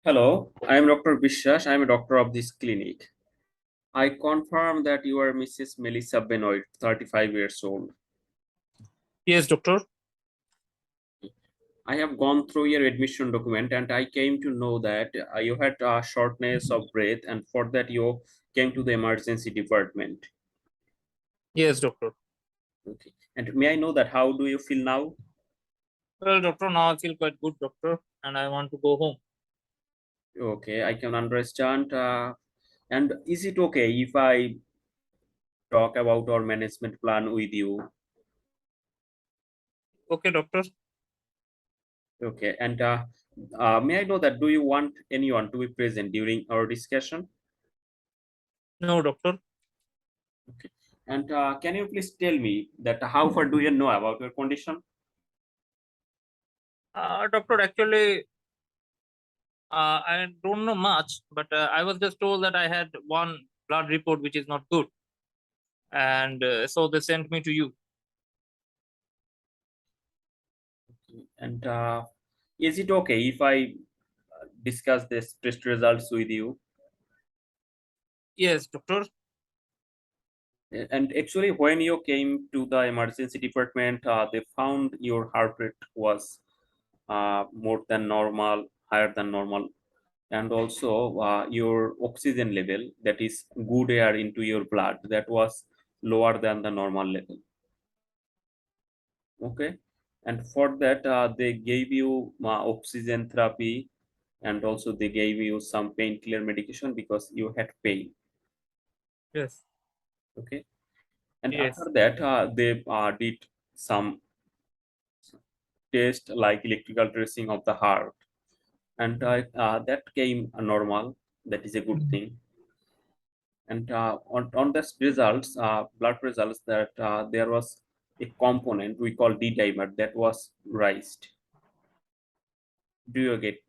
Hello, I am Dr. Vishwas. I am a doctor of this clinic. I confirm that you are Mrs. Melissa Benoit, 35 years old. Yes, doctor. I have gone through your admission document and I came to know that you had shortness of breath, and for that you came to the emergency department. Yes, doctor. Okay. And may I know that how do you feel now? Well, doctor, now I feel quite good, doctor, and I want to go home. Okay, I can understand. And is it okay if I talk about our management plan with you? Okay, doctor. Okay, and may I know that do you want anyone to be present during our discussion? No, doctor. Okay, and can you please tell me that how far do you know about your condition? Doctor, actually, I don't know much, but I was just told that I had one blood report which is not good, and so they sent me to you. And is it okay if I discuss this test results with you? Yes, doctor. And actually, when you came to the emergency department, they found your heart rate was more than normal, higher than normal, and also your oxygen level, that is good air into your blood, that was lower than the normal level. Okay, and for that they gave you oxygen therapy, and also they gave you some painkiller medication because you had pain. Yes. Okay, and after Yes. that they did some test like electrical tracing of the heart, and that came normal. That is a good Mhm. thing. And on the results, blood results, that there was a component we call D dimer that was raised. Do you get?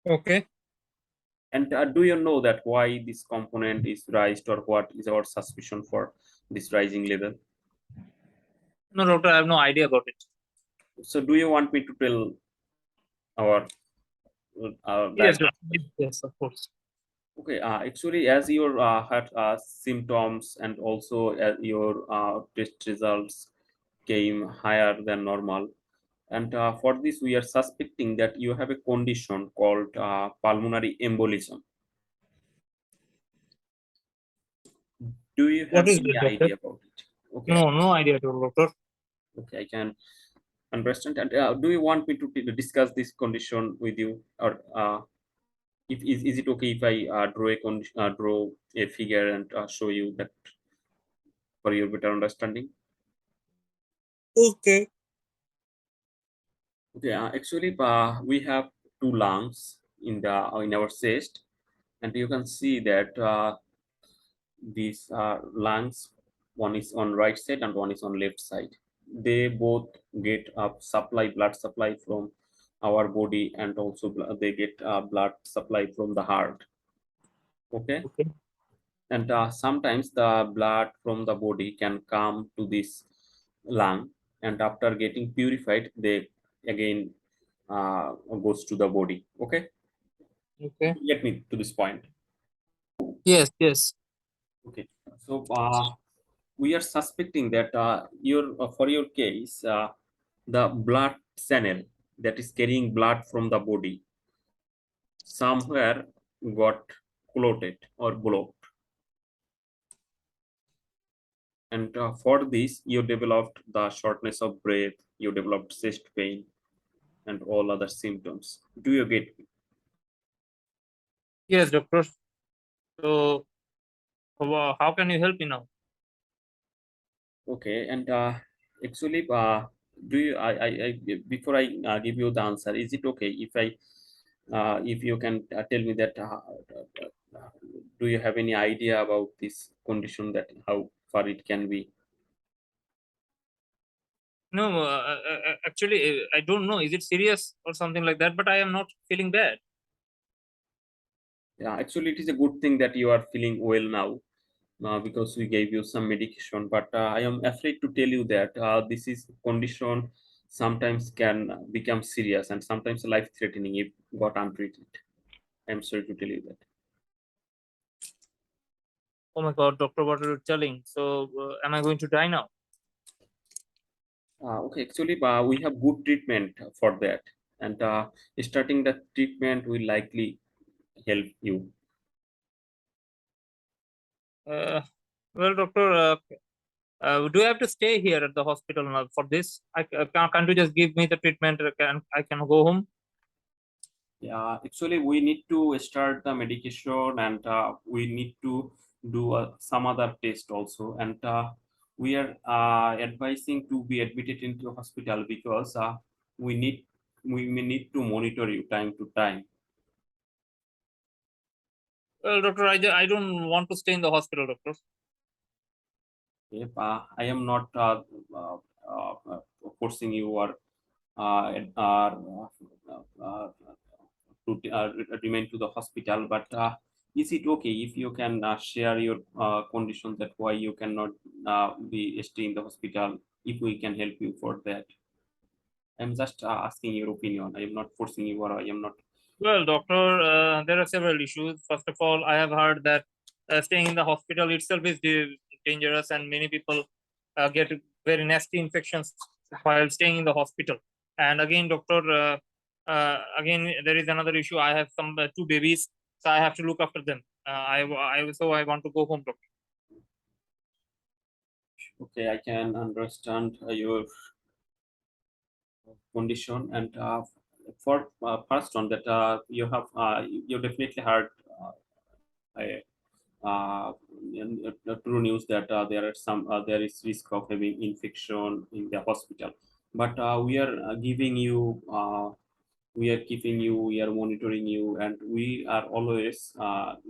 Okay. And do you know that why this component is raised, or what is our suspicion for this rising level? No, doctor, I have no idea about it. So do you want me to tell our Yes, diagnosis? doctor. Yes, of course. Okay, actually, as your had symptoms, and also your test results came higher than normal, and for this we are suspecting that you have a condition called pulmonary embolism. Do you What have is any it, doctor? idea about it? Okay, No, no idea at all, doctor. okay, I can understand. And do you want me to discuss this condition with you, or if is it okay if I draw a figure and show you that for your better understanding? Okay. Okay, actually, we have two lungs in our chest, and you can see that these lungs, one is on right side and one is on left side. They both get blood supply from our body, and also they get blood supply from the heart. Okay, Okay. and sometimes the blood from the body can come to this lung, and after getting purified, they again goes to the body. Okay, Okay. get me to this point. Yes. Yes. Okay, so we are suspecting that your for your case, the blood channel that is carrying blood from the body somewhere got clotted or blocked, and for this you developed the shortness of breath, you developed chest pain, and all other symptoms. Do you get me? Yes, doctor. So, how can you help me now? Okay, and actually, do you I before I give you the answer, is it okay if you can tell me that do you have any idea about this condition, that how far it can be? No, actually, I don't know. Is it serious or something like that? But I am not feeling bad. Yeah, actually, it is a good thing that you are feeling well now, because we gave you some medication. But I am afraid to tell you that this is condition sometimes can become serious and sometimes life threatening if got untreated. I'm sorry to tell you that. Oh my God, doctor, what are you telling? So, am I going to die now? Okay, actually, we have good treatment for that, and starting the treatment will likely help you. Uh, well, doctor, do I have to stay here at the hospital now for this? Can't you just give me the treatment? I can go home? Yeah, actually, we need to start the medication, and we need to do some other test also, and we are advising to be admitted into hospital because we need we may need to monitor you time to time. Well, doctor, I don't want to stay in the hospital, doctor. If I am not forcing you or to remain to the hospital, but is it okay if you can share your condition that why you cannot be stay in the hospital, if we can help you for that? I'm just asking your opinion. I am not forcing you, or I am not. Well, doctor, there are several issues. First of all, I have heard that staying in the hospital itself is dangerous, and many people get very nasty infections while staying in the hospital. And again, doctor, again, there is another issue. I have some two babies, so I have to look after them. So I want to go home, doctor. Okay, I can understand your condition, and for first one that you have you definitely heard a true news that there is risk of having infection in the hospital, but we are keeping you, we are monitoring you, and we are always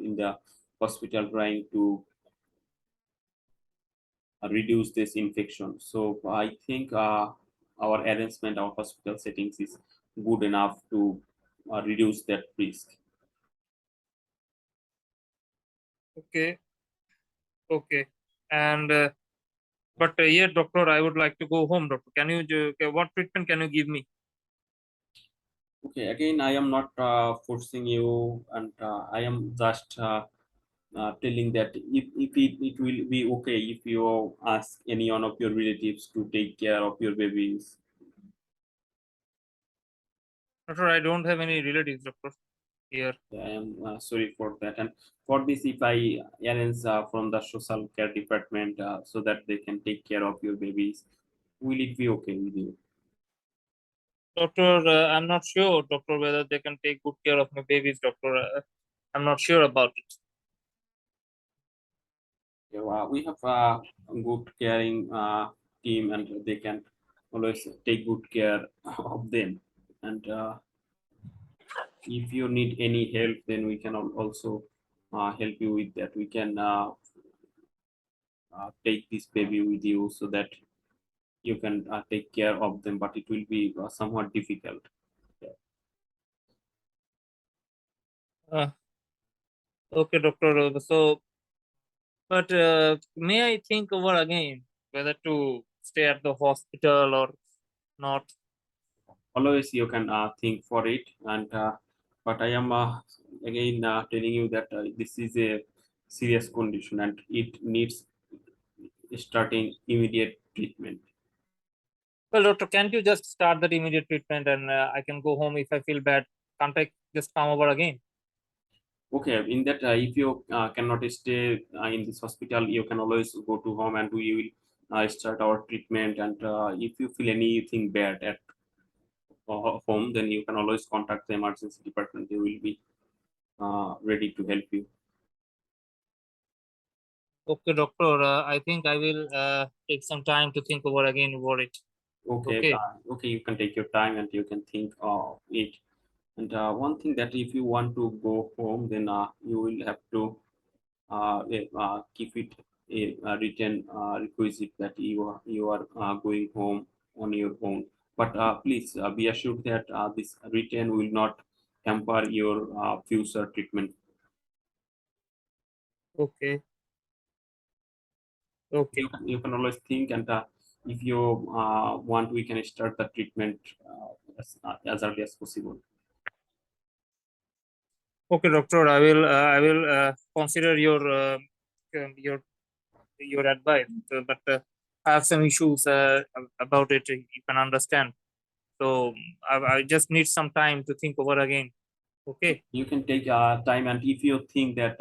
in the hospital trying to reduce this infection. So I think our arrangement, our hospital settings is good enough to reduce that risk. Okay, okay. And but yeah, doctor, I would like to go home, doctor. Okay, what treatment can you give me? Okay, again, I am not forcing you, and I am just telling that if it will be okay if you ask any one of your relatives to take care of your babies. Doctor, I don't have any relatives, doctor, here. I am sorry for that, and for this, if I arrange from the social care department so that they can take care of your babies, will it be okay with you? Doctor, I'm not sure, doctor, whether they can take good care of my babies, doctor. I'm not sure about it. Yeah, we have a good caring team, and they can always take good care of them, and if you need any help, then we can also help you with that. We can take this baby with you so that you can take care of them, but it will be somewhat difficult. Yeah. Uh, okay, doctor. But may I think over again whether to stay at the hospital or not? Always you can think for it, and but I am again telling you that this is a serious condition and it needs starting immediate treatment. Well, doctor, can't you just start that immediate treatment and I can go home if I feel bad? Can't I just come over again? Okay, in that, if you cannot stay in this hospital, you can always go to home, and we will start our treatment. And if you feel anything bad at home, then you can always contact the emergency department. They will be ready to help you. Okay, doctor. I think I will take some time to think over again about it. Okay, Okay. okay, you can take your time and you can think of it. And one thing that if you want to go home, then you will have to keep it a written requisite that you are going home on your own. But please be assured that this written will not hamper your future treatment. Okay. Okay. You can always think, and if you want, we can start the treatment as early as possible. Okay, doctor. I will consider your advice, but I have some issues about it. You can understand. So I just need some time to think over again. Okay. You can take time, and if you think that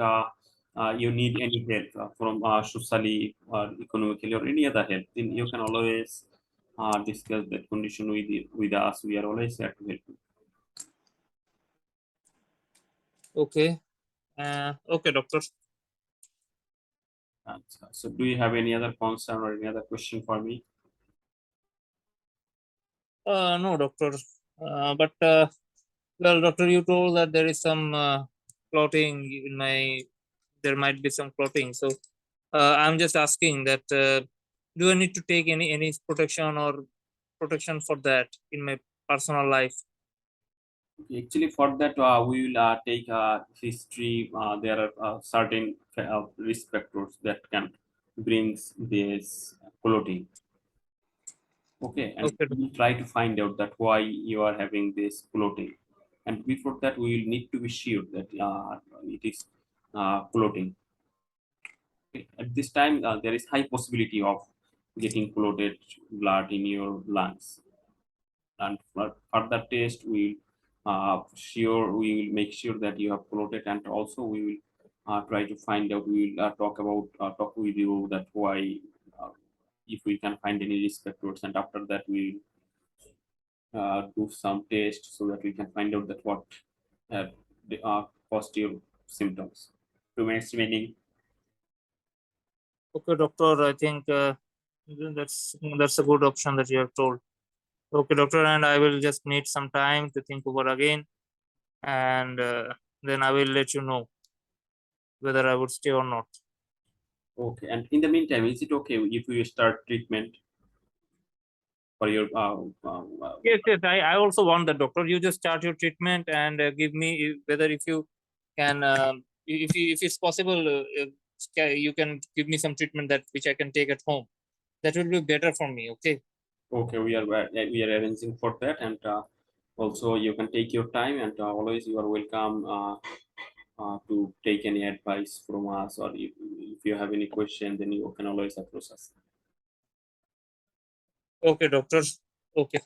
you need any help from socially or economically or any other help, then you can always discuss that condition with us. We are always here to help you. Okay. Okay, doctor. So do you have any other concern or any other question for me? No, doctor. But well, doctor, you told that there is some clotting in my. There might be some clotting. So I'm just asking that do I need to take any protection or protection for that in my personal life? Actually, for that, we will take history. There are certain risk factors that can brings this clotting. Okay, and Okay, we will try to find out that why you are having this clotting. And before that, we will need to be sure that it is clotting. Okay. At this time, there is high possibility of getting clotted blood in your lungs. And for further test, we will make sure that you have clotted, and also we will try to find out. We will talk with you that why. If we can find any risk factors, and after that we do some tests so that we can find out that what uh, caused your symptoms. 2 minutes remaining. okay, doctor. I think that's a good option that you have told. Okay, doctor, and I will just need some time to think over again, and then I will let you know whether I would stay or not. Okay, and in the meantime, is it okay if we start treatment for your Yes, yes. I also want that, doctor. You just start your treatment and give me whether if you can, if it's possible, you can give me some treatment that which I can take at home. That will be better for me. Okay. okay, we are arranging for that, and also you can take your time, and always you are welcome to take any advice from us, or if you have any question, then you can always approach us. Okay, doctor. Okay.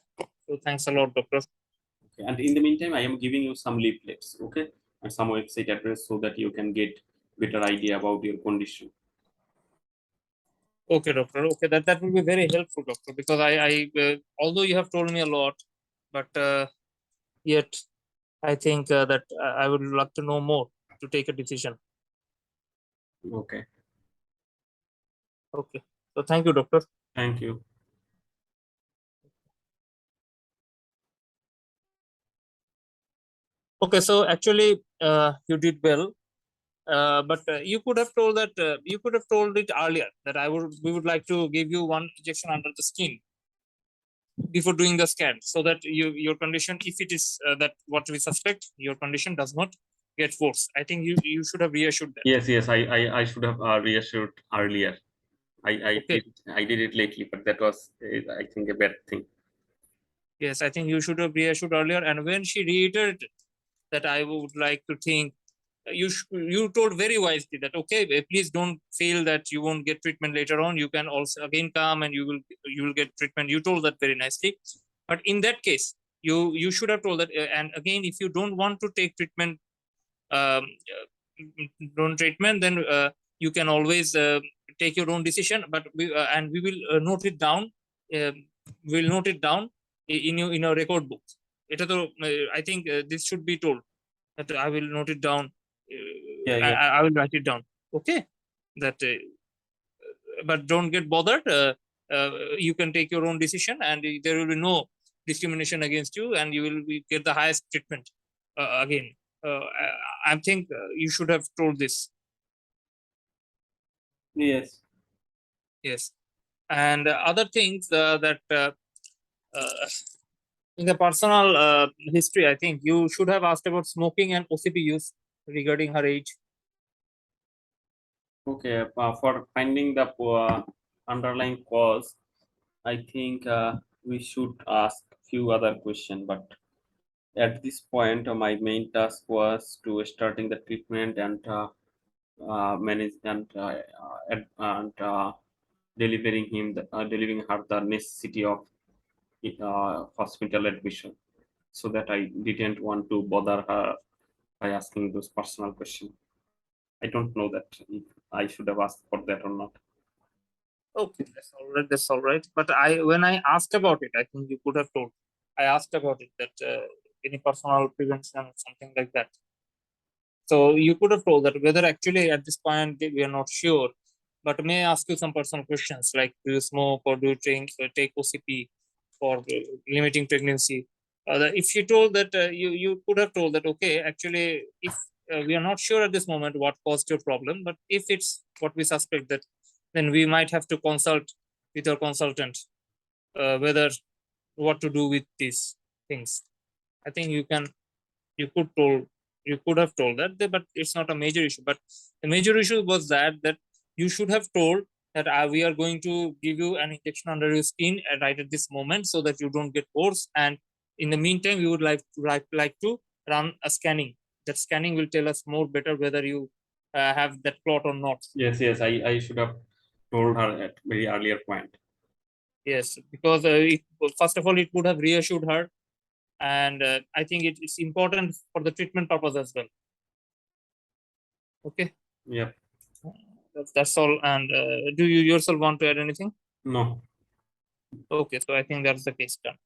So thanks a lot, doctor. Okay. And in the meantime, I am giving you some leaflets, okay, and some website address so that you can get better idea about your condition. Okay, doctor. Okay, that will be very helpful, doctor, because I although you have told me a lot, but yet I think that I would like to know more to take a decision. Okay. Okay. So thank you, doctor. Thank you. Okay, so actually, you did well, but you could have told that you could have told it earlier that we would like to give you one injection under the skin before doing the scan, so that your condition, if it is that what we suspect, your condition does not get worse. I think you should have reassured that. Yes, yes, I should have reassured earlier. Okay. I did it lately, but that was, I think, a bad thing. Yes, I think you should have reassured earlier. And when she reiterated that I would like to think, you told very wisely that okay, please don't feel that you won't get treatment later on. You can also again come and you will get treatment. You told that very nicely. But in that case, you should have told that. And again, if you don't want to take treatment, um, don't treatment, then you can always take your own decision. But we will note it down. Uh, we'll note it down in your record book. I think this should be told that I will note it down. Yeah, I, yeah. I will write it down. Okay, that but don't get bothered. You can take your own decision, and there will be no discrimination against you, and you will get the highest treatment. Again, I think you should have told this. Yes. Yes, and other things that uh, in the personal history, I think you should have asked about smoking and OCP use regarding her age. Okay. For finding the underlying cause, I think we should ask few other questions, but at this point, my main task was to starting the treatment and manage and delivering delivering her the necessity of hospital admission, so that I didn't want to bother her by asking those personal questions. I don't know that if I should have asked for that or not. Okay, that's all right. That's all right. But when I asked about it, I think you could have told. I asked about it that any personal prevention, something like that. So you could have told that whether actually at this point we are not sure. But may I ask you some personal questions like do you smoke or do you take OCP for limiting pregnancy? If you told that you could have told that okay, actually if we are not sure at this moment what caused your problem, but if it's what we suspect that, then we might have to consult with your consultant whether what to do with these things. I think you could told you could have told that, but it's not a major issue. But the major issue was that you should have told that we are going to give you an injection under your skin right at this moment so that you don't get hoarse. And in the meantime, we would like to run a scanning. That scanning will tell us more better whether you have that clot or not. Yes, yes, I should have told her at very earlier point. Yes, because first of all, it would have reassured her, and I think it's important for the treatment purpose as well. Okay. Yep. That's all. And do you yourself want to add anything? No. Okay, so I think that's the case done.